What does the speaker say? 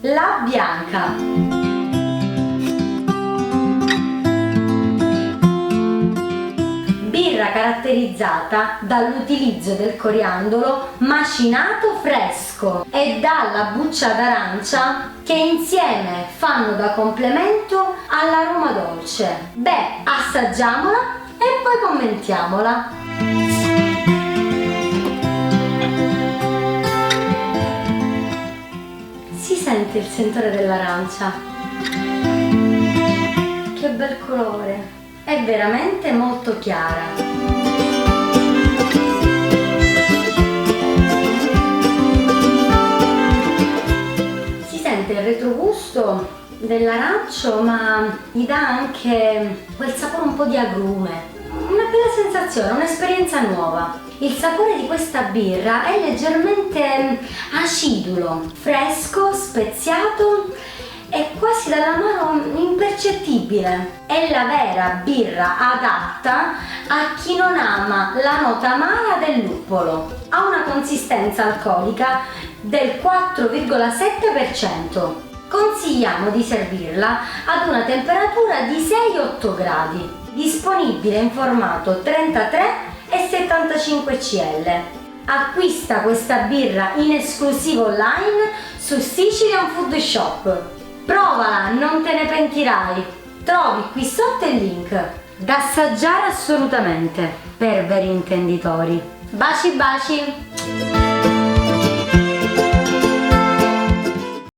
la bianca. Birra caratterizzata dall'utilizzo del coriandolo macinato fresco e dalla buccia d'arancia che insieme fanno da complemento all'aroma dolce. Beh, assaggiamola e poi commentiamola. Si sente il sentore dell'arancia. Che bel colore! È veramente molto chiara. Si sente il retrogusto dell'arancio, ma gli dà anche quel sapore un po' di agrume. Una bella sensazione, un'esperienza nuova. Il sapore di questa birra è leggermente acidulo, fresco, speziato e quasi dall'amaro impercettibile. È la vera birra adatta a chi non ama la nota amara del luppolo. Ha una consistenza alcolica del 4,7%. Consigliamo di servirla ad una temperatura di 6-8 gradi. Disponibile in formato 33 e 75 cl. Acquista questa birra in esclusiva online su Sicilian Food Shop. Provala, non te ne pentirai. Trovi qui sotto il link. Da assaggiare assolutamente per veri intenditori. Baci baci!